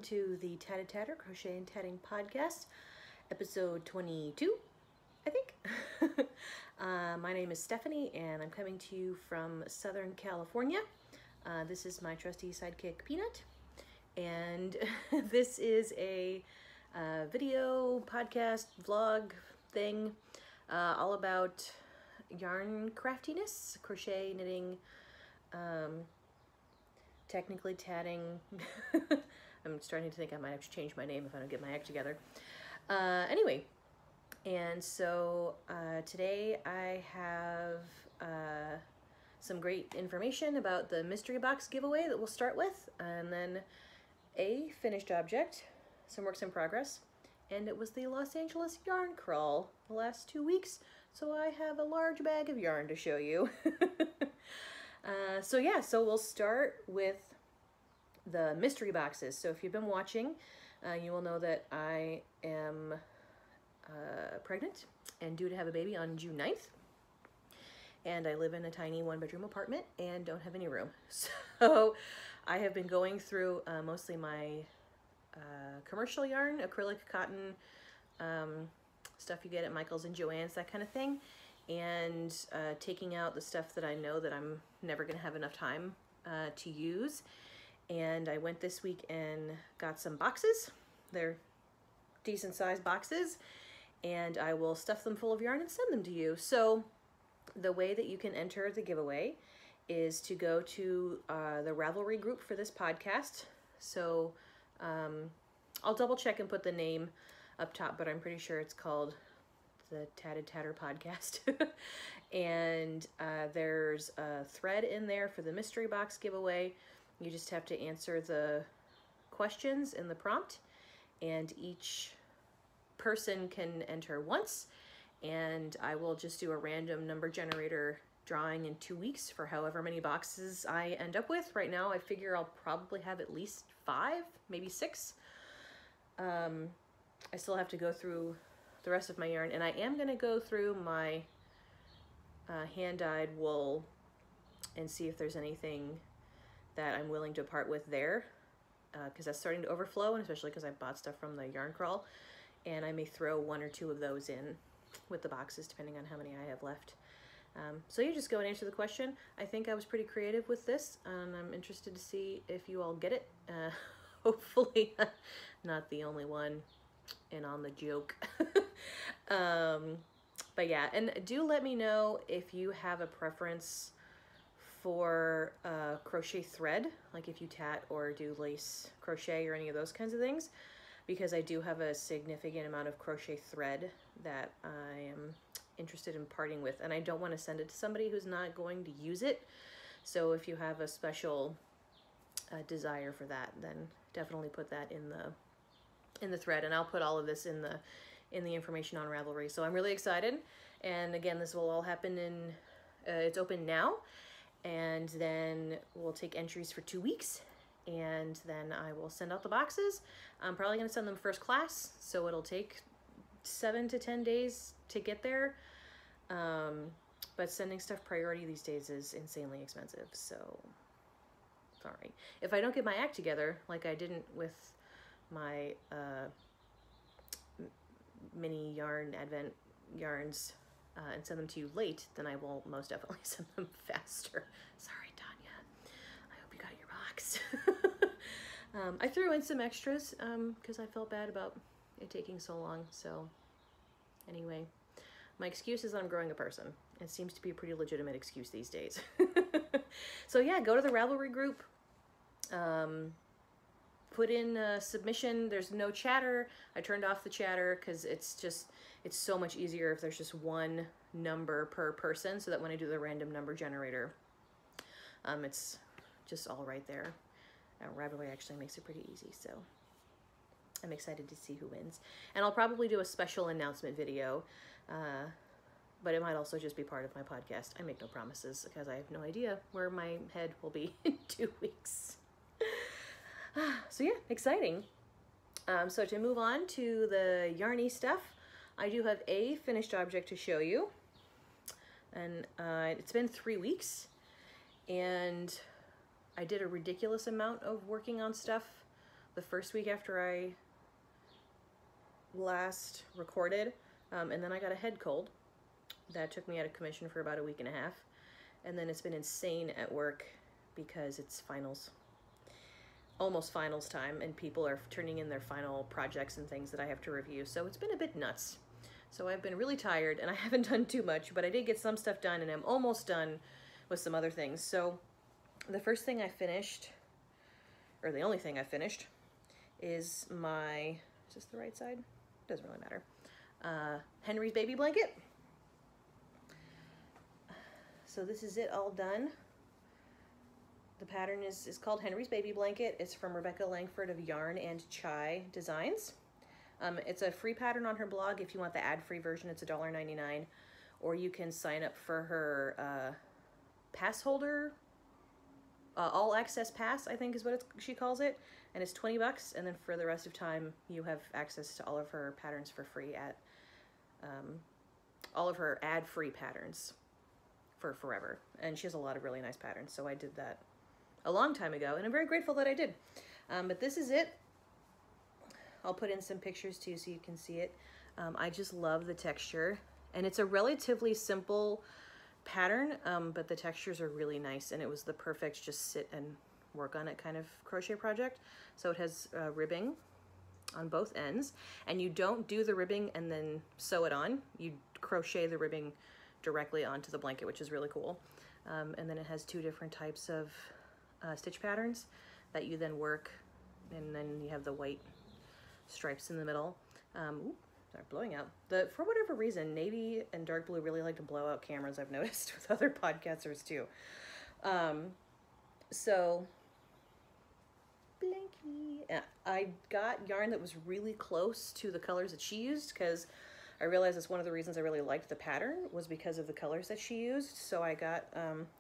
to the Tatted Tatter Crochet and Tatting Podcast, episode 22, I think. My name is Stephanie and I'm coming to you from Southern California. This is my trusty sidekick Peanut, and this is a video, podcast, vlog thing all about yarn craftiness, crochet, knitting, technically tatting. I'm starting to think I might have to change my name if I don't get my act together. Anyway, and so today I have some great information about the mystery box giveaway that we'll start with, and then a finished object, some works in progress, and it was the Los Angeles yarn crawl the last 2 weeks, so I have a large bag of yarn to show you. So we'll start with the mystery boxes. So if you've been watching, you will know that I am pregnant and due to have a baby on June 9th. And I live in a tiny one-bedroom apartment and don't have any room. So I have been going through mostly my commercial yarn, acrylic, cotton, stuff you get at Michael's and Joann's, that kind of thing, and taking out the stuff that I know that I'm never going to have enough time to use. And I went this week and got some boxes. They're decent sized boxes, and I will stuff them full of yarn and send them to you. So the way that you can enter the giveaway is to go to the Ravelry group for this podcast. So I'll double check and put the name up top, but I'm pretty sure it's called the Tatted Tatter Podcast. And there's a thread in there for the mystery box giveaway. You just have to answer the questions in the prompt, and each person can enter once, and I will just do a random number generator drawing in 2 weeks for however many boxes I end up with. Right now I figure I'll probably have at least 5, maybe 6. I still have to go through the rest of my yarn, and I am going to go through my hand-dyed wool and see if there's anything that I'm willing to part with there, because that's starting to overflow, and especially because I bought stuff from the yarn crawl, and I may throw 1 or 2 of those in with the boxes depending on how many I have left. So you just go and answer the question. I think I was pretty creative with this, and I'm interested to see if you all get it. Hopefully not the only one in on the joke. But yeah, and do let me know if you have a preference for crochet thread, like if you tat or do lace crochet or any of those kinds of things, because I do have a significant amount of crochet thread that I am interested in parting with, and I don't want to send it to somebody who's not going to use it. So if you have a special desire for that, then definitely put that in the thread, and I'll put all of this in the information on Ravelry. So I'm really excited, and again, this will all happen in it's open now. And then we'll take entries for 2 weeks, and then I will send out the boxes. I'm probably going to send them first class, so it'll take 7 to 10 days to get there. But sending stuff priority these days is insanely expensive, so sorry. If I don't get my act together, like I didn't with my mini yarn advent yarns, and send them to you late, then I will most definitely send them faster. Sorry, Tanya. I hope you got your box. I threw in some extras because I felt bad about it taking so long. So anyway, my excuse is that I'm growing a person. It seems to be a pretty legitimate excuse these days. So yeah, go to the Ravelry group. Put in a submission. There's no chatter. I turned off the chatter because it's so much easier if there's just one number per person, so that when I do the random number generator, it's just all right there. Ravelry actually makes it pretty easy, so I'm excited to see who wins. And I'll probably do a special announcement video, but it might also just be part of my podcast. I make no promises because I have no idea where my head will be in 2 weeks. So yeah, exciting. So to move on to the yarny stuff, I do have a finished object to show you, and it's been 3 weeks, and I did a ridiculous amount of working on stuff the first week after I last recorded, and then I got a head cold. That took me out of commission for about a week and a half. And then it's been insane at work because it's finals. Almost finals time, and people are turning in their final projects and things that I have to review. So it's been a bit nuts. So I've been really tired, and I haven't done too much, but I did get some stuff done, and I'm almost done with some other things. So the first thing I finished, or the only thing I finished, is my, is this the right side? Doesn't really matter. Henry's baby blanket. So this is it all done. The pattern is called Henry's Baby Blanket. It's from Rebecca Langford of Yarn and Chai Designs. It's a free pattern on her blog. If you want the ad-free version, it's $1.99. Or you can sign up for her pass holder, all access pass, I think is what she calls it. And it's $20. And then for the rest of time, you have access to all of her patterns for free at all of her ad-free patterns for forever. And she has a lot of really nice patterns. So I did that a long time ago, and I'm very grateful that I did. But this is it. I'll put in some pictures too so you can see it. I just love the texture, and it's a relatively simple pattern, but the textures are really nice, and it was the perfect just sit and work on it kind of crochet project. So it has ribbing on both ends, and you don't do the ribbing and then sew it on. You crochet the ribbing directly onto the blanket, which is really cool. And then it has two different types of stitch patterns that you then work, and then you have the white stripes in the middle. Ooh, sorry, blowing out. For whatever reason, navy and dark blue really like to blow out cameras, I've noticed with other podcasters too. So, blanky. I got yarn that was really close to the colors that she used, because I realized that's one of the reasons I really liked the pattern was because of the colors that she used. So I got,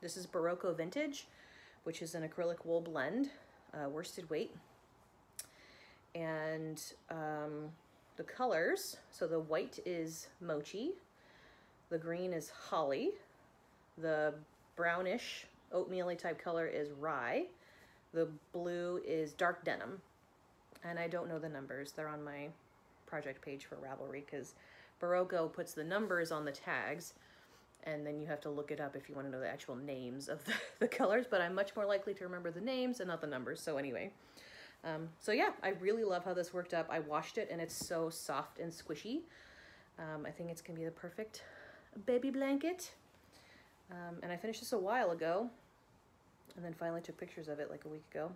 this is Barocco Vintage, which is an acrylic wool blend, worsted weight. And the colors, so the white is mochi, the green is holly, the brownish oatmeal-y type color is rye, the blue is dark denim. And I don't know the numbers. They're on my project page for Ravelry, because Barocco puts the numbers on the tags, and then you have to look it up if you want to know the actual names of the colors, but I'm much more likely to remember the names and not the numbers. So anyway, so yeah, I really love how this worked up. I washed it, and it's so soft and squishy. I think it's gonna be the perfect baby blanket. And I finished this a while ago, and then finally took pictures of it like a week ago.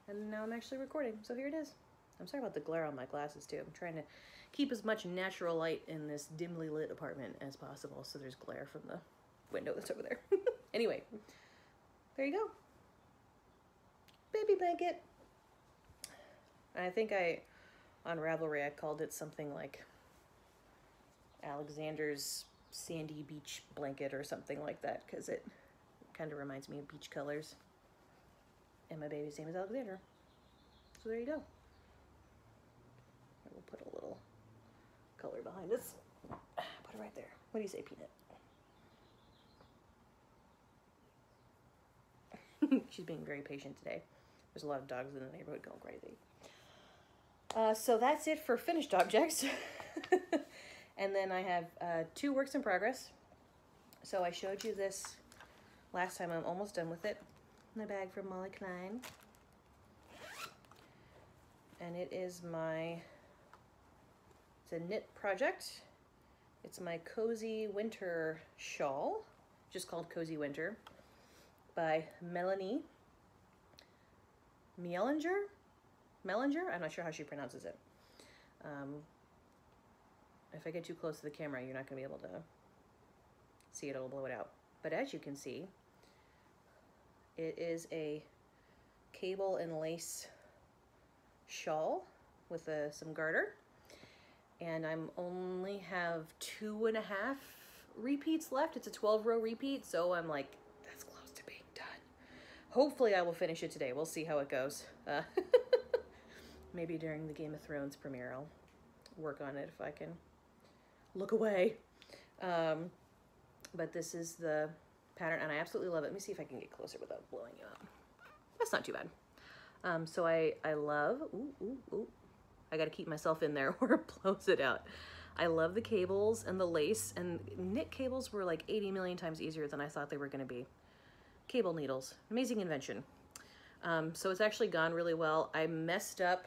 And now I'm actually recording, so here it is. I'm sorry about the glare on my glasses too. I'm trying to keep as much natural light in this dimly lit apartment as possible, so there's glare from the window that's over there. Anyway, there you go. Baby blanket. And I think on Ravelry, I called it something like Alexander's sandy beach blanket or something like that, because it kind of reminds me of beach colors. And my baby's name is Alexander. So there you go. We'll put a little color behind us. Put it right there. What do you say, Peanut? She's being very patient today. There's a lot of dogs in the neighborhood going crazy. So that's it for finished objects. And then I have 2 works in progress. So I showed you this last time. I'm almost done with it. My bag from Molly Klein. And it is it's a knit project. It's my Cozy Winter shawl, just called Cozy Winter, by Melanie Mellinger? I'm not sure how she pronounces it. If I get too close to the camera, you're not going to be able to see it. It'll blow it out. But as you can see, it is a cable and lace shawl with some garter. And I'm only have 2.5 repeats left. It's a 12-row repeat, so I'm like, that's close to being done. Hopefully I will finish it today. We'll see how it goes. Maybe during the Game of Thrones premiere, I'll work on it if I can look away. But this is the pattern, and I absolutely love it. Let me see if I can get closer without blowing you up. That's not too bad. So I love, I got to keep myself in there or it blows it out. I love the cables and the lace, and knit cables were like 80 million times easier than I thought they were going to be. Cable needles, amazing invention. So it's actually gone really well. I messed up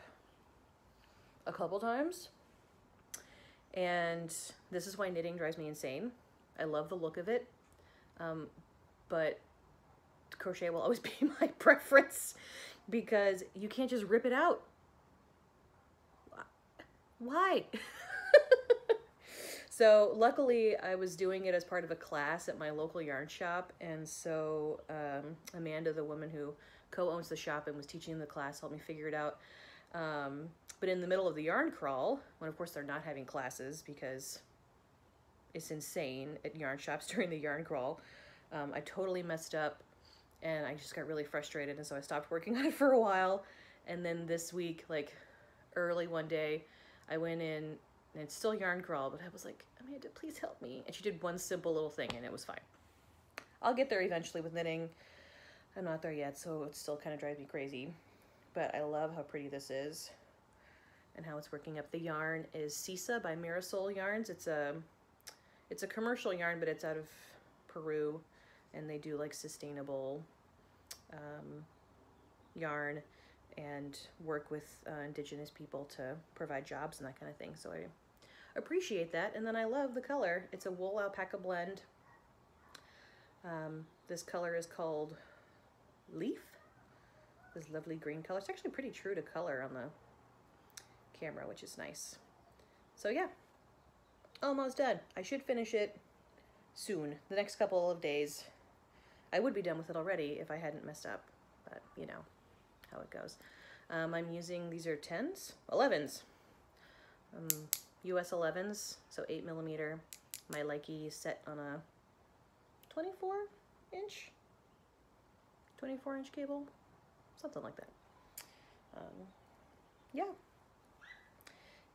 a couple times, and this is why knitting drives me insane. I love the look of it, but crochet will always be my preference because you can't just rip it out. Why? So luckily I was doing it as part of a class at my local yarn shop, and so Amanda, the woman who co-owns the shop and was teaching the class, helped me figure it out. But in the middle of the yarn crawl, when of course they're not having classes because it's insane at yarn shops during the yarn crawl, I totally messed up and I just got really frustrated, and so I stopped working on it for a while. And then this week, like early one day, I went in and it's still yarn crawl, but I was like, Amanda, please help me. And she did one simple little thing and it was fine. I'll get there eventually with knitting. I'm not there yet, so it still kind of drives me crazy. But I love how pretty this is and how it's working up. The yarn is Sisa by Mirasol Yarns. It's a commercial yarn, but it's out of Peru, and they do like sustainable yarn and work with indigenous people to provide jobs and that kind of thing. So I appreciate that. And then I love the color. It's a wool alpaca blend. This color is called Leaf. This lovely green color. It's actually pretty true to color on the camera, which is nice. So yeah, almost done. I should finish it soon, the next couple of days. I would be done with it already if I hadn't messed up, but you know how it goes. I'm using, these are 10s, 11s, US 11s, so 8mm. My Likey set on a 24-inch cable, something like that. Yeah,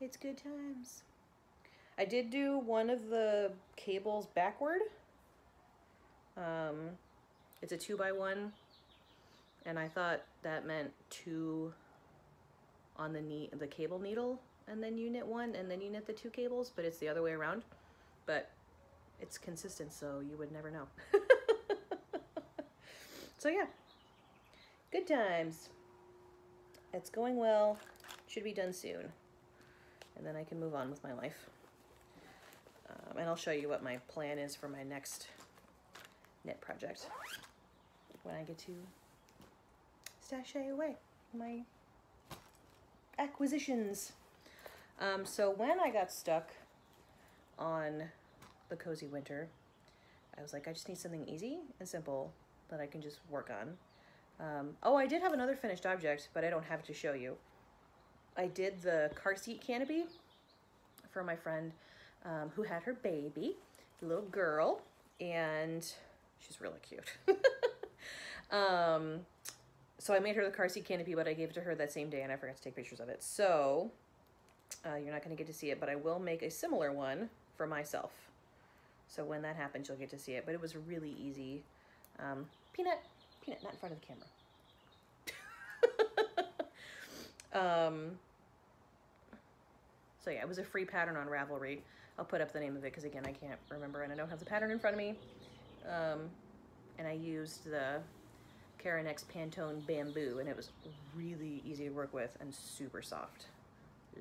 it's good times. I did do one of the cables backward. It's a 2x1, and I thought that meant 2 on the cable needle, and then you knit 1, and then you knit the 2 cables, but it's the other way around. But it's consistent, so you would never know. So yeah, good times. It's going well. Should be done soon, and then I can move on with my life. And I'll show you what my plan is for my next knit project when I get to stashay away my acquisitions. So when I got stuck on the Cozy Winter, I was like, I just need something easy and simple that I can just work on. Oh, I did have another finished object, but I don't have it to show you. I did the car seat canopy for my friend who had her baby, a little girl, and she's really cute. So I made her the car seat canopy, but I gave it to her that same day and I forgot to take pictures of it. So you're not going to get to see it, but I will make a similar one for myself. So when that happens, you'll get to see it. But it was really easy. Peanut, not in front of the camera. So yeah, it was a free pattern on Ravelry. I'll put up the name of it because again, I can't remember and I don't have the pattern in front of me. And I used the Karen X Pantone Bamboo, and it was really easy to work with and super soft.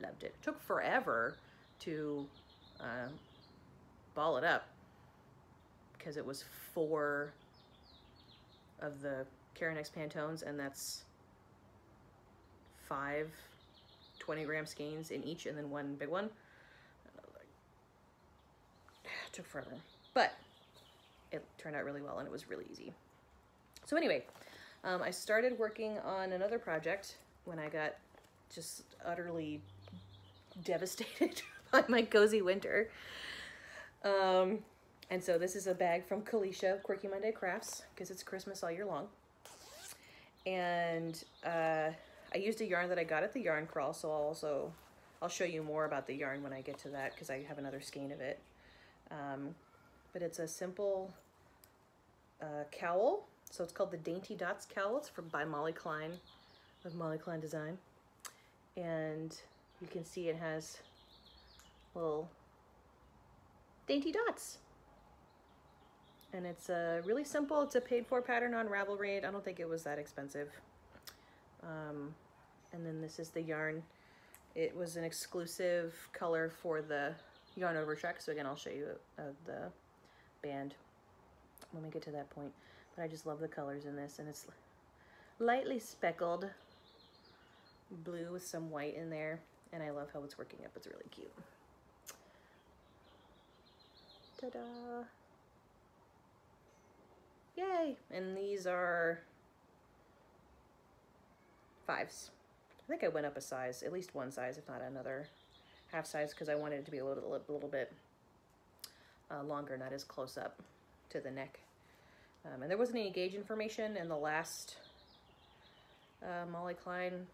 Loved it. Took forever to ball it up because it was 4 of the Karen X Pantones, and that's 5 20-gram skeins in each, and then 1 big one. It took forever, but it turned out really well, and it was really easy. So anyway, I started working on another project when I got just utterly devastated by my Cozy Winter. And so this is a bag from Kalisha, Quirky Monday Crafts, because it's Christmas all year long. And I used a yarn that I got at the yarn crawl, so I'll show you more about the yarn when I get to that, because I have another skein of it. But it's a simple cowl. So it's called the Dainty Dots cowl. It's by Molly Klein. of Molly Klein Design. And you can see it has little dainty dots. And it's really simple. It's a paid-for pattern on Ravelry. I don't think it was that expensive. And then this is the yarn. It was an exclusive color for the yarn overcheck. So again, I'll show you the band when we get to that point. But I just love the colors in this, and it's lightly speckled blue with some white in there, and I love how it's working up. It's really cute. Ta-da! Yay! And these are 5s. I think I went up a size, at least one size, if not another half size, because I wanted it to be a little bit longer, not as close up to the neck. And there wasn't any gauge information in the last Molly Klein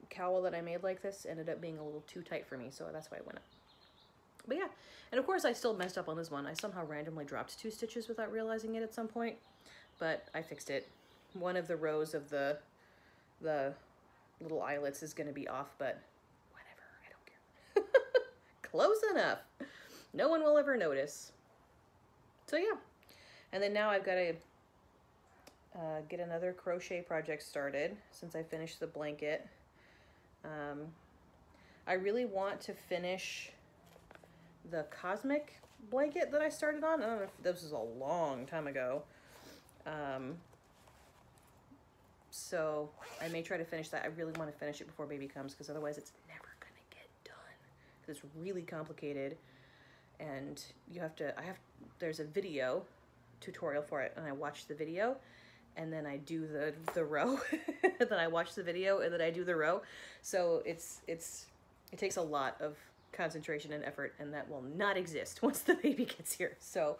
cowl that I made like this. Ended up being a little too tight for me, so that's why I went up. But yeah, and of course I still messed up on this one. I somehow randomly dropped 2 stitches without realizing it at some point, but I fixed it. One of the rows of the little eyelets is going to be off, but whatever, I don't care. Close enough. No one will ever notice. So yeah, and then now I've got to get another crochet project started since I finished the blanket. I really want to finish the cosmic blanket that I started on. I don't know if this was a long time ago. So I may try to finish that. I really want to finish it before baby comes, because otherwise it's never gonna get done. It's really complicated, and there's a video tutorial for it, and I watch the video, and then I do the row. Then I watch the video, and then I do the row. So it takes a lot of concentration and effort, and that will not exist once the baby gets here. So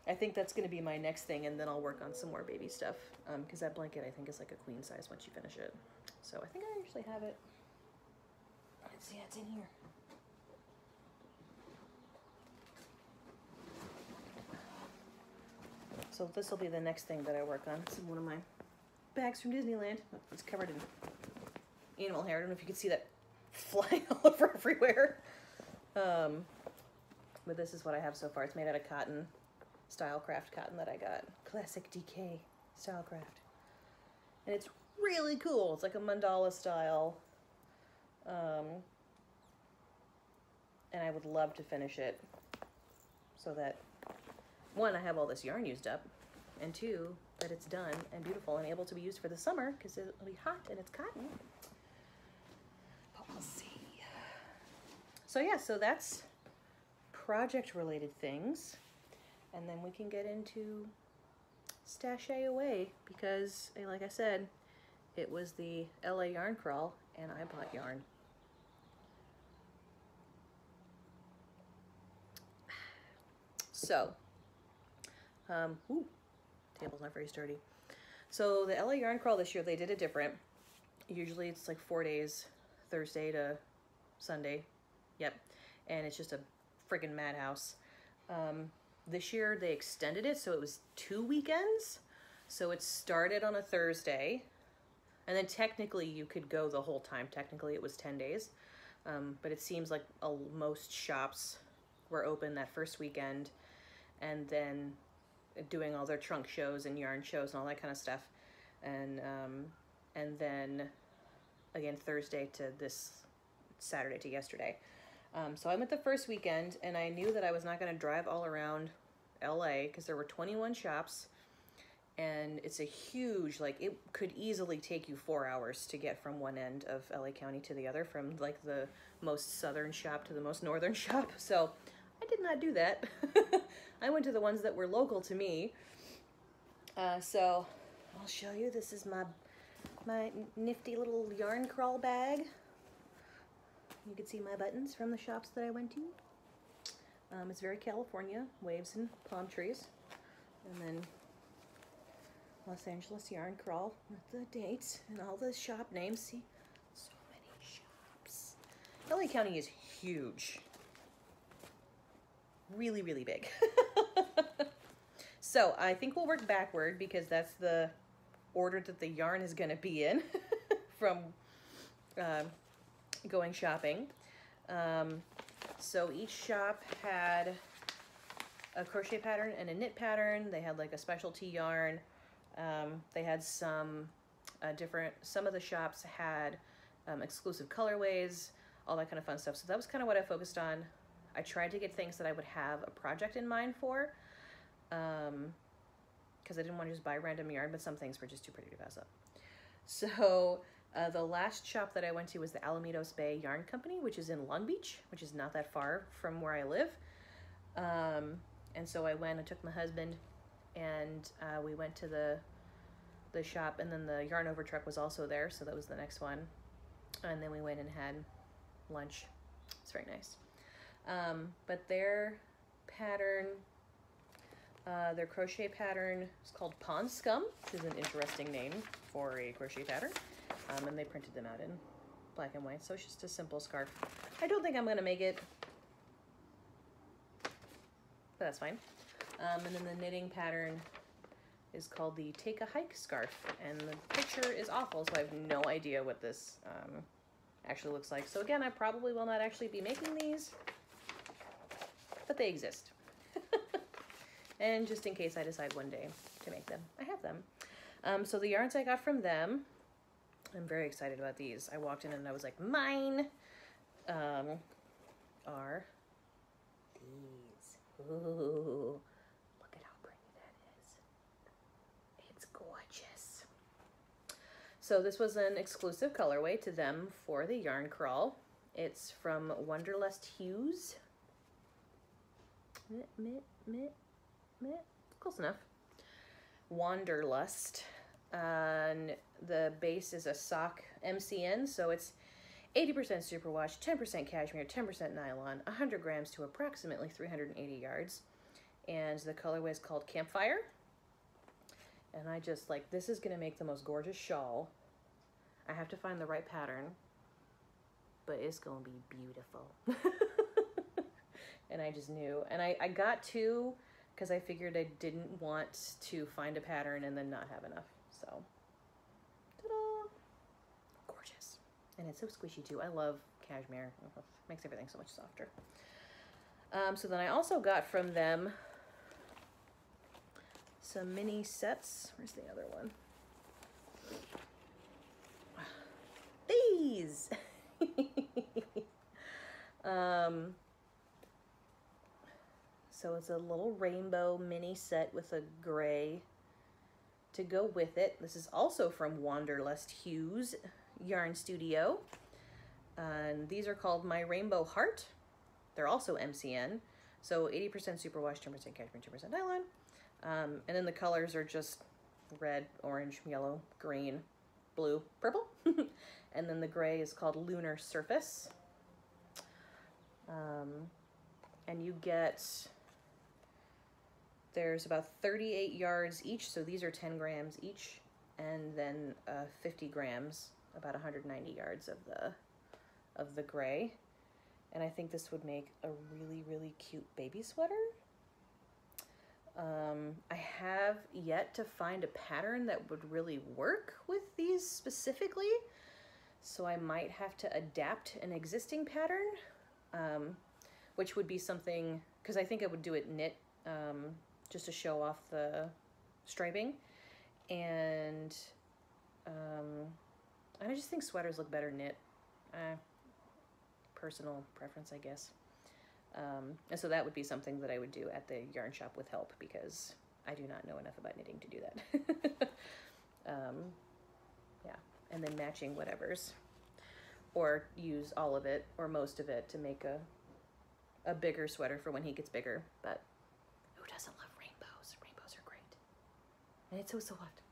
I think that's going to be my next thing, and then I'll work on some more baby stuff, because that blanket I think is like a queen size once you finish it. So I think I actually have it. Let's see, it's in here. So this will be the next thing that I work on. It's in one of my bags from Disneyland. It's covered in animal hair. I don't know if you can see that flying all over everywhere. But this is what I have so far. It's made out of cotton, Stylecraft cotton that I got. Classic DK Stylecraft. And it's really cool. It's like a mandala style. And I would love to finish it so that, 1, I have all this yarn used up, and 2, that it's done and beautiful and able to be used for the summer, because it'll be hot and it's cotton. But we'll see. So yeah, so that's project related things. And then we can get into stashay away, because like I said, it was the LA yarn crawl and I bought yarn. So, ooh, table's not very sturdy. So the LA yarn crawl this year, they did it different. Usually it's like 4 days, Thursday to Sunday. Yep. And it's just a friggin' madhouse. This year they extended it, so it was 2 weekends. So it started on a Thursday, and then technically you could go the whole time. Technically it was 10 days. But it seems like most shops were open that first weekend, and then doing all their trunk shows and yarn shows and all that kind of stuff. And then again Thursday to this Saturday to yesterday. So I went the first weekend, and I knew that I was not going to drive all around LA, because there were 21 shops, and it's a huge, like, it could easily take you 4 hours to get from one end of LA County to the other, from like the most southern shop to the most northern shop. So I did not do that. I went to the ones that were local to me. So I'll show you. This is my nifty little yarn crawl bag. You can see my buttons from the shops that I went to. It's very California, waves and palm trees. And then Los Angeles yarn crawl with the dates and all the shop names. See, so many shops. LA County is huge. Really, really big. So I think we'll work backward, because that's the order that the yarn is going to be in from going shopping. So each shop had a crochet pattern and a knit pattern. They had like a specialty yarn. They had some some of the shops had exclusive colorways, all that kind of fun stuff. So that was kind of what I focused on. I tried to get things that I would have a project in mind for, because I didn't want to just buy random yarn, but some things were just too pretty to pass up. So the last shop that I went to was the Alamitos Bay Yarn Company, which is in Long Beach, which is not that far from where I live. And so I went and took my husband, and we went to the shop, and then the Yarn Over truck was also there, so that was the next one. And then we went and had lunch. It's very nice. But their pattern, their crochet pattern is called Pond Scum, which is an interesting name for a crochet pattern. And they printed them out in black and white, so it's just a simple scarf. I don't think I'm gonna make it, but that's fine. And then the knitting pattern is called the Take a Hike scarf, and the picture is awful, so I have no idea what this actually looks like. So again, I probably will not actually be making these, but they exist. And just in case I decide one day to make them, I have them. So the yarns I got from them, I'm very excited about these. I walked in and I was like, mine are these. Ooh, look at how pretty that is. It's gorgeous. So this was an exclusive colorway to them for the yarn crawl. It's from Wanderlust Hues. Close enough. Wanderlust. And the base is a sock MCN, so it's 80% superwash, 10% cashmere, 10% nylon, 100 grams to approximately 380 yards. And the colorway is called Campfire. And I just like, this is gonna make the most gorgeous shawl. I have to find the right pattern, but it's gonna be beautiful. And I just knew. And I got two because I figured I didn't want to find a pattern and then not have enough. So, ta-da! Gorgeous. And it's so squishy too. I love cashmere. It makes everything so much softer. So then I also got from them some mini sets. Where's the other one? These! So it's a little rainbow mini set with a gray to go with it. This is also from Wanderlust Hues Yarn Studio. And these are called My Rainbow Heart. They're also MCN. So 80% superwash, 10% cashmere, 2% nylon. And then the colors are just red, orange, yellow, green, blue, purple. And then the gray is called Lunar Surface. And you get, there's about 38 yards each, so these are 10 grams each, and then 50 grams, about 190 yards of the gray. And I think this would make a really, really cute baby sweater. I have yet to find a pattern that would really work with these specifically, so I might have to adapt an existing pattern, which would be something, because I think I would do it knit, just to show off the striping. And I just think sweaters look better knit. Personal preference, I guess. And so that would be something that I would do at the yarn shop with help, because I do not know enough about knitting to do that. Yeah, and then matching whatever's, or use all of it or most of it to make a bigger sweater for when he gets bigger. But who doesn't love rainbows? Rainbows are great. And it's so soft.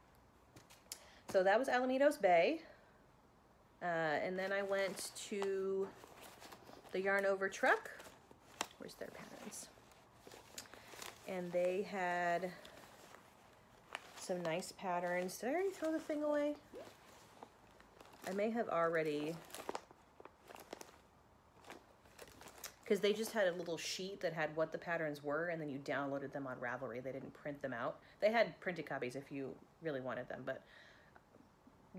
So that was Alamitos Bay. And then I went to the Yarn Over truck. Where's their patterns? And they had some nice patterns. Did I already throw the thing away? I may have already, because they just had a little sheet that had what the patterns were, and then you downloaded them on Ravelry. They didn't print them out. They had printed copies if you really wanted them, but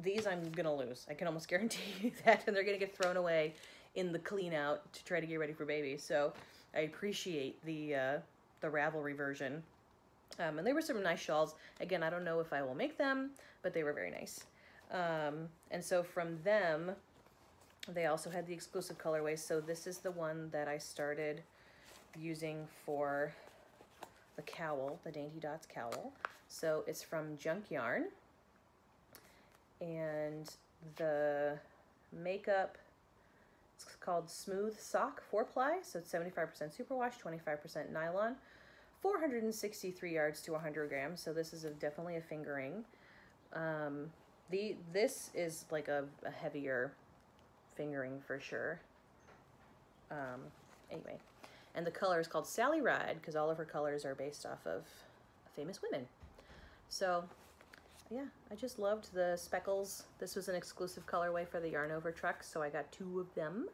these I'm gonna lose. I can almost guarantee you that, and they're gonna get thrown away in the clean out to try to get ready for baby. So I appreciate the Ravelry version. And they were some nice shawls. Again, I don't know if I will make them, but they were very nice. And so from them, they also had the exclusive colorways. So this is the one that I started using for the cowl, the Dainty Dots cowl. So it's from Junk Yarn. And the makeup, it's called Smooth Sock 4-ply. So it's 75% superwash, 25% nylon. 463 yards to 100 grams, so this is definitely a fingering. This is like a heavier fingering for sure. Anyway, and the color is called Sally Ride because all of her colors are based off of famous women. So yeah, I just loved the speckles. This was an exclusive colorway for the Yarn Over truck, so I got 2 of them.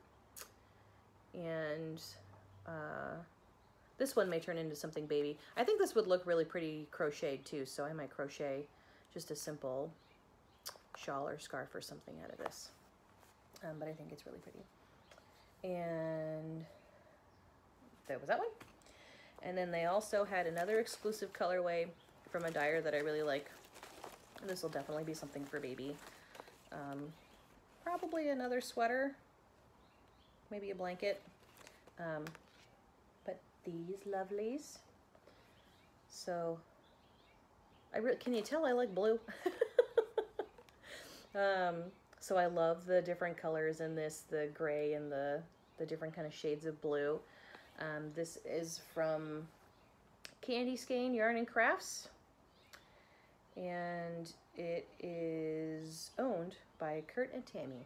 And this one may turn into something baby. I think this would look really pretty crocheted too, so I might crochet just a simple shawl or scarf or something out of this. But I think it's really pretty. And there was that one. And then they also had another exclusive colorway from a dyer that I really like. This will definitely be something for baby. Probably another sweater, maybe a blanket. But these lovelies. So, can you tell I like blue? So I love the different colors in this, the gray and the different kind of shades of blue. This is from Candy Skein Yarn and Crafts. And it is owned by Kurt and Tammy.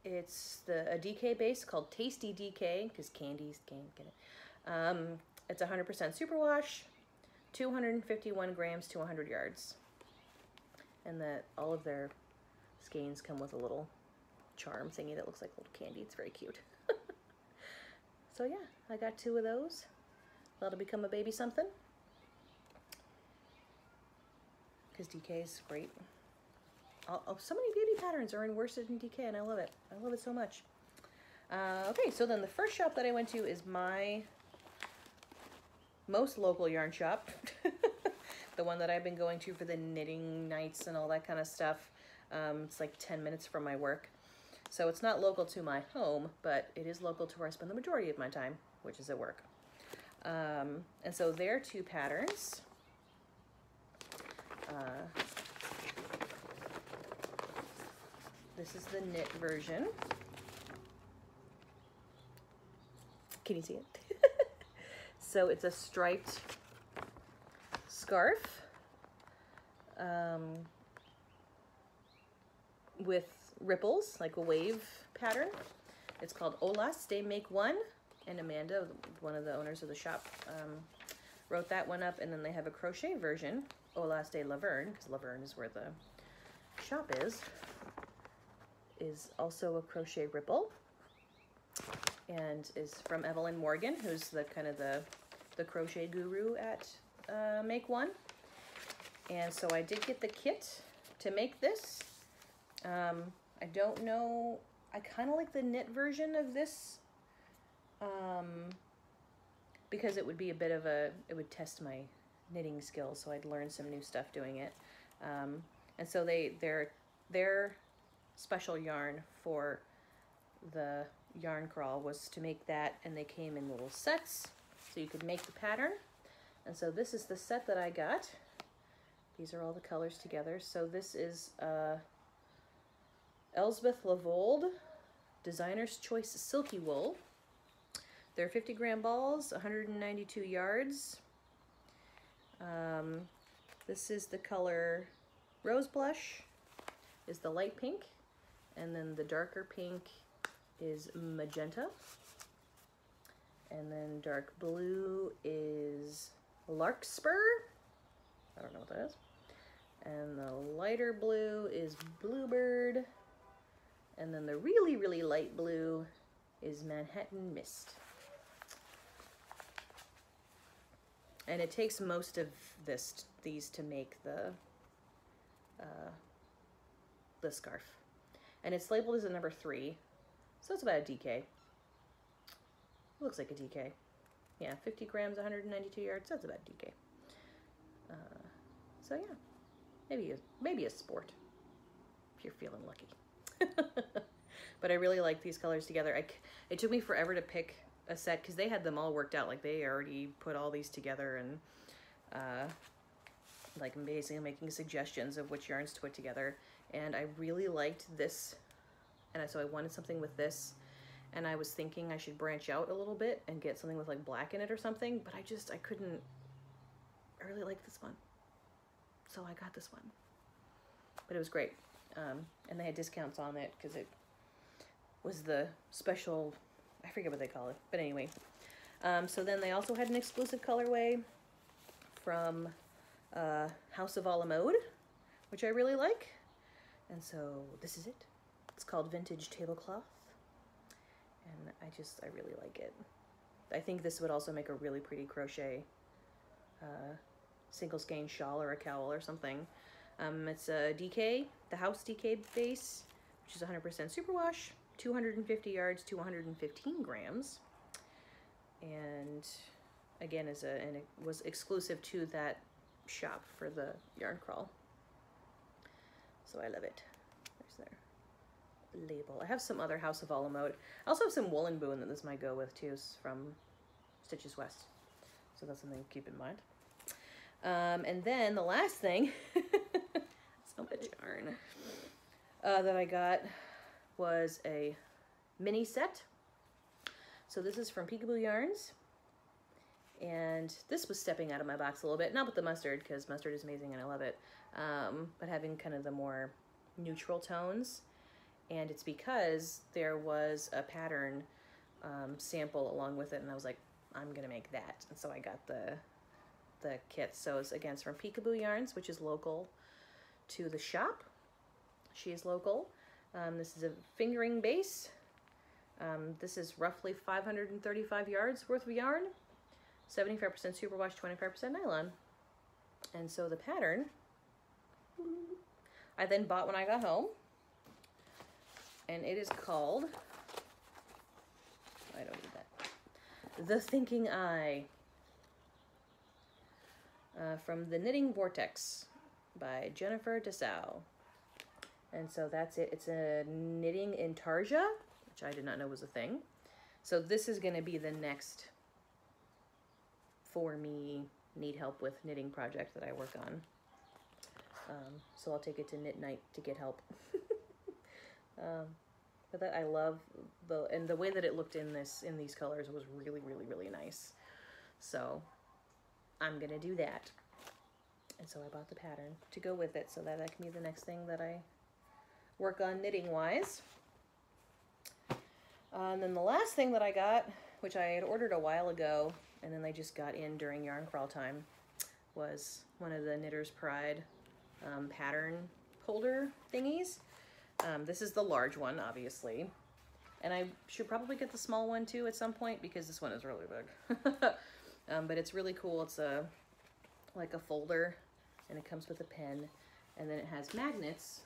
It's a DK base called Tasty DK, because candies can't get it. It's 100% superwash, 251 grams to 100 yards. And all of their skeins come with a little charm thingy that looks like a little candy. It's very cute. So yeah, I got 2 of those. That'll become a baby something. Because DK is great. So many baby patterns are in worsted and DK, and I love it. I love it so much. Okay, so then the first shop that I went to is my most local yarn shop. The one that I've been going to for the knitting nights and all that kind of stuff. It's like 10 minutes from my work. So it's not local to my home, but it is local to where I spend the majority of my time, which is at work. And so their 2 patterns. This is the knit version. Can you see it? So it's a striped scarf with ripples, like a wave pattern. It's called Olas de Make One, and Amanda, one of the owners of the shop, wrote that one up. And then they have a crochet version, Olas de Laverne, because Laverne is where the shop is also a crochet ripple, and is from Evelyn Morgan, who's the kind of the crochet guru at Make One. And so I did get the kit to make this. I don't know, I kind of like the knit version of this, because it would be a bit of it would test my knitting skills, so I'd learn some new stuff doing it. And so their special yarn for the yarn crawl was to make that, and they came in little sets, so you could make the pattern. And so this is the set that I got. These are all the colors together. So this is Elsbeth Lavold Designer's Choice Silky Wool. They're 50-gram balls, 192 yards. This is the color Rose Blush, is the light pink, and then the darker pink is magenta, and then dark blue is Larkspur. I don't know what that is. And the lighter blue is Bluebird, and then the really, really light blue is Manhattan Mist. And it takes most of these to make the the scarf. And it's labeled as a number 3, so it's about a DK. It looks like a DK. Yeah, 50 grams, 192 yards, that's about DK. So yeah, maybe a sport, if you're feeling lucky. But I really like these colors together. It took me forever to pick a set, because they had them all worked out. Like, they already put all these together, and like basically making suggestions of which yarns to put together. And I really liked this, and so I wanted something with this. And I was thinking I should branch out a little bit and get something with like black in it or something, but I couldn't. I really like this one, so I got this one. But it was great, and they had discounts on it because it was the special, I forget what they call it, but anyway. So then they also had an exclusive colorway from House of Epsiode, which I really like. And so this is it. It's called Vintage Tablecloth. And I really like it. I think this would also make a really pretty crochet single skein shawl or a cowl or something. It's a DK, the House DK base, which is 100% superwash, 250 yards to 115 grams. And again, and it was exclusive to that shop for the yarn crawl. So I love it. There's their label. I have some other House of Epsiode. I also have some Woolen Boon that this might go with too, from Stitches West. So that's something to keep in mind. And then the last thing, so much yarn, that I got was a mini set. So this is from Peekaboo Yarns. And this was stepping out of my box a little bit, not with the mustard, because mustard is amazing and I love it, but having kind of the more neutral tones. And it's because there was a pattern sample along with it, and I was like, I'm gonna make that. And so I got the kit. So it's, again, it's from Peekaboo Yarns, which is local to the shop. She is local. This is a fingering base. This is roughly 535 yards worth of yarn, 75% superwash, 25% nylon. And so the pattern, I then bought when I got home, and it is called, I don't need that, The Thinking Eye, from The Knitting Vortex by Jennifer Dessau. And so that's it. It's a knitting intarsia, which I did not know was a thing. So this is going to be the next for me need help with knitting project that I work on. So I'll take it to Knit Night to get help. But that, I love the way that it looked in these colors was really, really, really nice. So I'm gonna do that. And so I bought the pattern to go with it, so that can be the next thing that I work on knitting wise. And then the last thing that I got, which I had ordered a while ago, and then they just got in during yarn crawl time, was one of the Knitter's Pride pattern holder thingies. This is the large one, obviously, and I should probably get the small one too at some point, because this one is really big. But it's really cool. It's like a folder, and it comes with a pen, and then it has magnets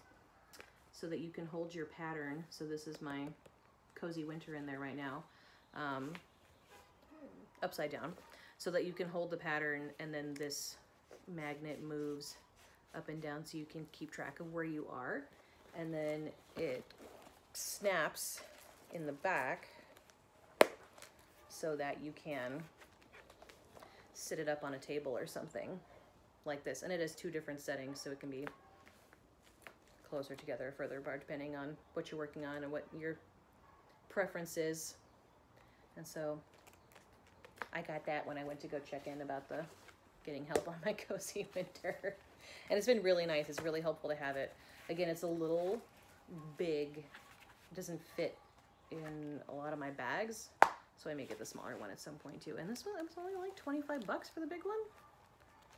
so that you can hold your pattern. So this is my Cozy Winter in there right now, upside down, so that you can hold the pattern, and then this magnet moves up and down so you can keep track of where you are. And then it snaps in the back so that you can sit it up on a table or something like this. And it has 2 different settings, so it can be closer together or further apart depending on what you're working on and what your preference is. And so I got that when I went to go check in about the getting help on my Cozy Winter. And it's been really nice. It's really helpful to have it. Again, it's a little big. It doesn't fit in a lot of my bags, so I may get the smaller one at some point too. And this one, it was only like 25 bucks for the big one,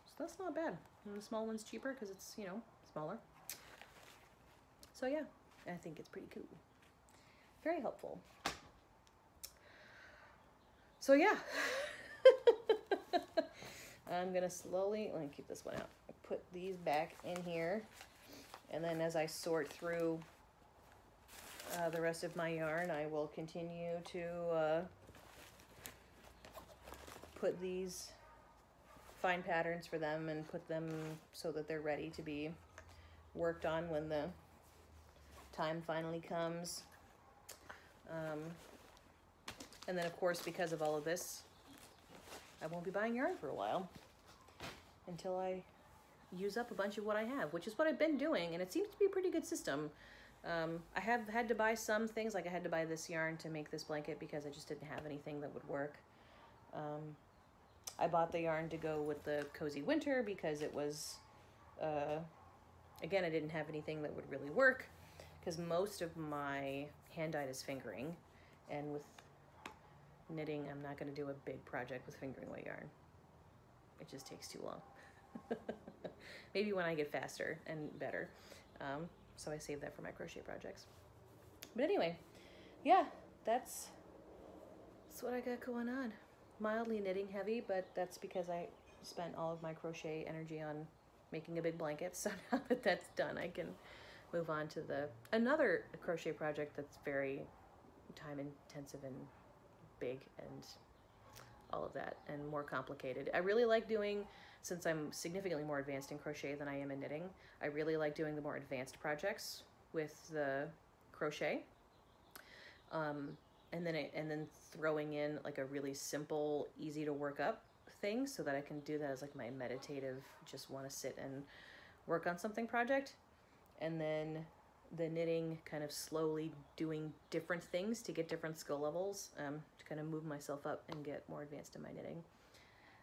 so that's not bad. And the small one's cheaper because it's, you know, smaller. So yeah, I think it's pretty cool. Very helpful. So yeah. I'm gonna slowly, let me keep this one out, put these back in here. And then as I sort through the rest of my yarn, I will continue to put these fine patterns for them and put them so that they're ready to be worked on when the time finally comes. And then of course, because of all of this, I won't be buying yarn for a while until I use up a bunch of what I have, which is what I've been doing, and it seems to be a pretty good system. I have had to buy some things, like I had to buy this yarn to make this blanket because I just didn't have anything that would work. I bought the yarn to go with the Cozy Winter because it was, again, I didn't have anything that would really work because most of my hand-dyed is fingering, and with knitting, I'm not going to do a big project with fingering weight yarn. It just takes too long. Maybe when I get faster and better. So I save that for my crochet projects. But anyway, yeah, that's what I got going on. Mildly knitting heavy, but that's because I spent all of my crochet energy on making a big blanket. So now that that's done, I can move on to another crochet project that's very time intensive and big and all of that, and more complicated. I really like doing, since I'm significantly more advanced in crochet than I am in knitting, I really like doing the more advanced projects with the crochet. And then throwing in like a really simple, easy to work up thing so that I can do that as like my meditative, just want to sit and work on something project. And then the knitting, kind of slowly doing different things to get different skill levels, to kind of move myself up and get more advanced in my knitting.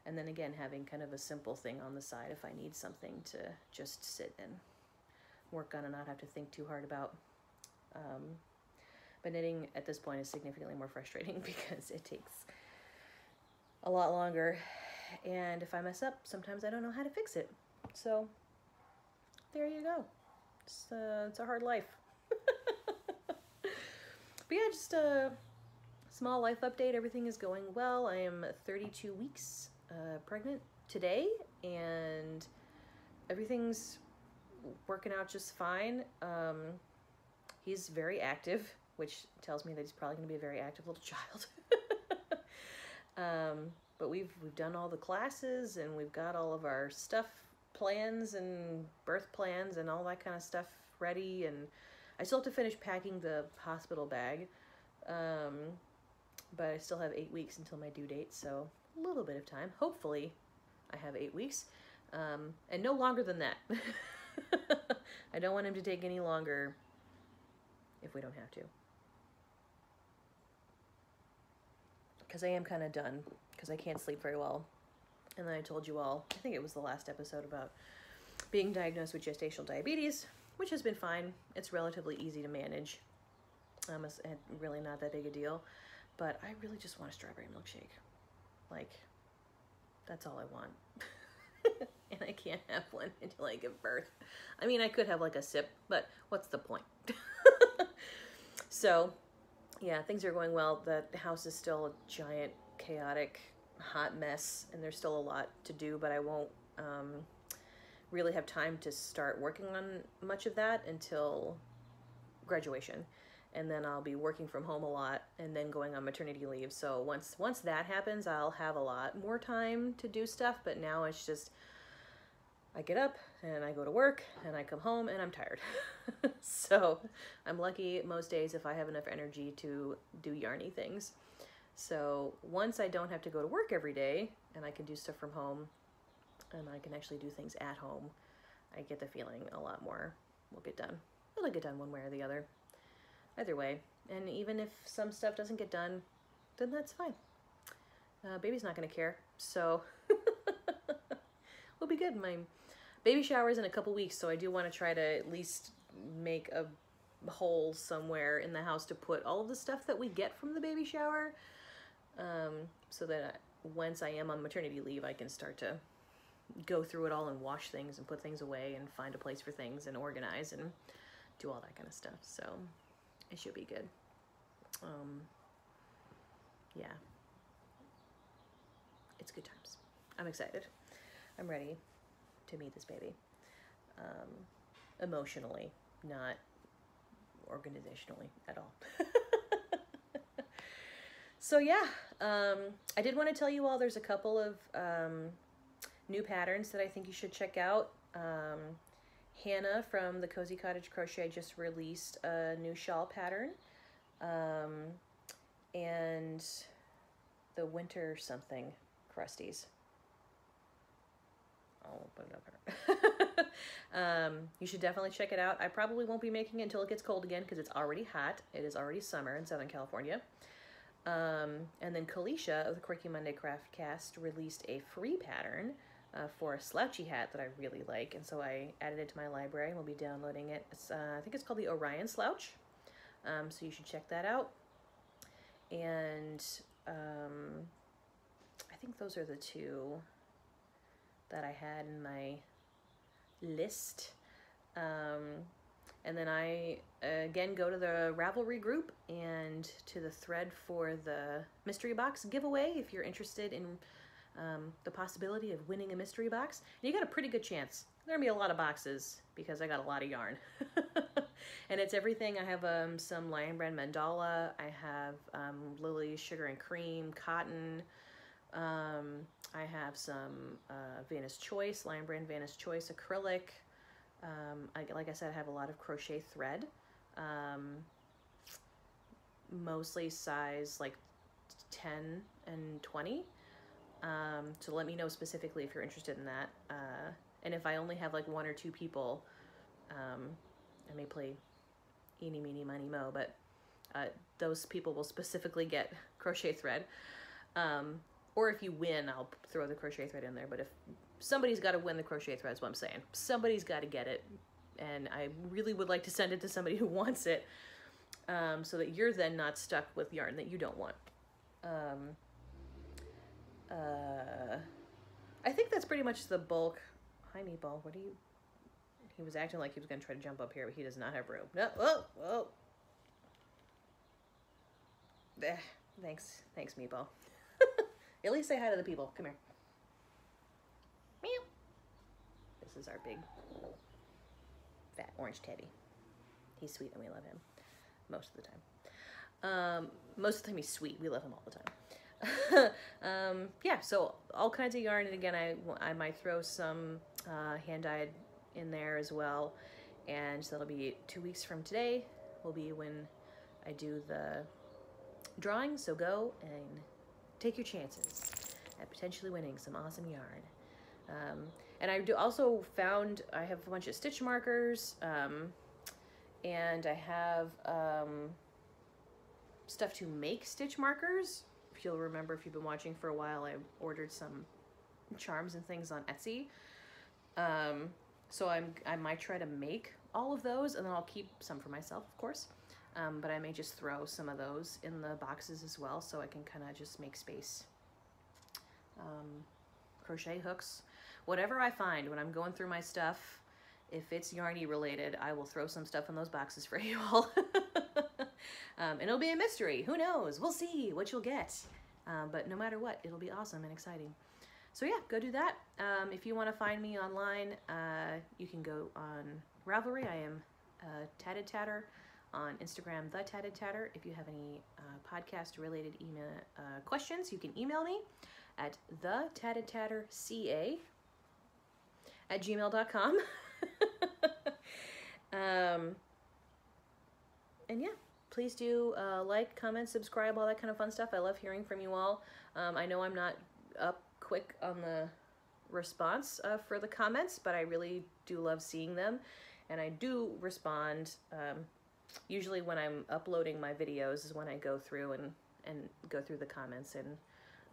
And then again, having kind of a simple thing on the side if I need something to just sit and work on and not have to think too hard about. But knitting at this point is significantly more frustrating because it takes a lot longer. And if I mess up, sometimes I don't know how to fix it. So there you go. It's a hard life. But yeah, just a small life update. Everything is going well. I am 32 weeks pregnant today, and everything's working out just fine. He's very active, which tells me that he's probably going to be a very active little child. But we've done all the classes, and we've got all of our stuff, plans and birth plans and all that kind of stuff ready, and I still have to finish packing the hospital bag, but I still have 8 weeks until my due date, so a little bit of time. Hopefully I have 8 weeks, and no longer than that. I don't want him to take any longer if we don't have to, because I am kind of done because I can't sleep very well. And then I told you all, I think it was the last episode, about being diagnosed with gestational diabetes, which has been fine. It's relatively easy to manage. It's really not that big a deal. But I really just want a strawberry milkshake. Like, that's all I want. And I can't have one until I give birth. I mean, I could have like a sip, but what's the point? So, yeah, things are going well. The house is still a giant, chaotic, hot mess, and there's still a lot to do, but I won't really have time to start working on much of that until graduation, and then I'll be working from home a lot and then going on maternity leave. So once that happens, I'll have a lot more time to do stuff, but now it's just I get up and I go to work and I come home and I'm tired. So I'm lucky most days if I have enough energy to do yarny things. So once I don't have to go to work every day and I can do stuff from home and I can actually do things at home, I get the feeling a lot more will get done. It'll get done one way or the other. Either way. And even if some stuff doesn't get done, then that's fine. Baby's not going to care. So we'll be good. My baby shower's in a couple weeks, so I do want to try to at least make a hole somewhere in the house to put all of the stuff that we get from the baby shower. So that once I am on maternity leave, I can start to go through it all and wash things and put things away and find a place for things and organize and do all that kind of stuff. So it should be good. Yeah. It's good times. I'm excited. I'm ready to meet this baby. emotionally, not organizationally at all. So yeah, I did want to tell you all there's a couple of new patterns that I think you should check out. Hannah from the Cozy Cottage Crochet just released a new shawl pattern. And the winter something crusties. I'll put it up here. You should definitely check it out. I probably won't be making it until it gets cold again because it's already hot. It is already summer in Southern California. And then Kalisha of the Quirky Monday Craft Cast released a free pattern for a slouchy hat that I really like, and so I added it to my library and we'll be downloading it. It's, I think it's called the Orion Slouch, so you should check that out. And I think those are the two that I had in my list. And then I, again, go to the Ravelry group and to the thread for the mystery box giveaway if you're interested in the possibility of winning a mystery box. And you got a pretty good chance. There are going to be a lot of boxes because I got a lot of yarn. And it's everything. I have some Lion Brand Mandala. I have Lily's Sugar and Cream, cotton. I have some Vanna's Choice, Lion Brand Vanna's Choice acrylic. Like I said, I have a lot of crochet thread, mostly size like 10 and 20. So let me know specifically if you're interested in that. And if I only have like 1 or 2 people, I may play eeny, meeny, miny, mo, but those people will specifically get crochet thread. Or if you win, I'll throw the crochet thread in there. But if somebody's got to win the crochet thread, is what I'm saying. Somebody's got to get it. And I really would like to send it to somebody who wants it, so that you're then not stuck with yarn that you don't want. I think that's pretty much the bulk. Hi, Meatball. What are you... He was acting like he was going to try to jump up here, but he does not have room. No, whoa, whoa. Thanks, Meatball. At least say hi to the people. Come here. Meow. This is our big, fat orange teddy. He's sweet and we love him most of the time. Most of the time he's sweet. We love him all the time. Yeah, so all kinds of yarn. And again, I might throw some hand-dyed in there as well. And so that'll be 2 weeks from today will be when I do the drawing. So go and take your chances at potentially winning some awesome yarn. And I also found I have a bunch of stitch markers, and I have stuff to make stitch markers. If you'll remember, if you've been watching for a while, I ordered some charms and things on Etsy. So I might try to make all of those, and then I'll keep some for myself, of course. But I may just throw some of those in the boxes as well, so I can kind of just make space. Crochet hooks, whatever I find when I'm going through my stuff, if it's yarny related, I will throw some stuff in those boxes for you all. And it'll be a mystery. Who knows? We'll see what you'll get. But no matter what, it'll be awesome and exciting. So yeah, go do that. If you want to find me online, you can go on Ravelry. I am Tatted Tatter. On Instagram, The Tatted Tatter. If you have any podcast-related email questions, you can email me at thetattedtatterca@gmail.com. And yeah, please do like, comment, subscribe, all that kind of fun stuff. I love hearing from you all. I know I'm not up quick on the response for the comments, but I really do love seeing them, and I do respond. Usually when I'm uploading my videos is when I go through and go through the comments and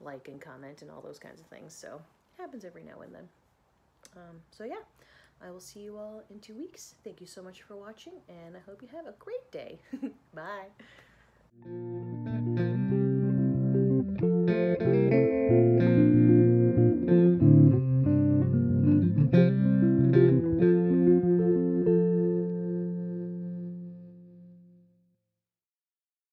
like and comment and all those kinds of things. So it happens every now and then. So yeah, I will see you all in 2 weeks. Thank you so much for watching, and I hope you have a great day. Bye.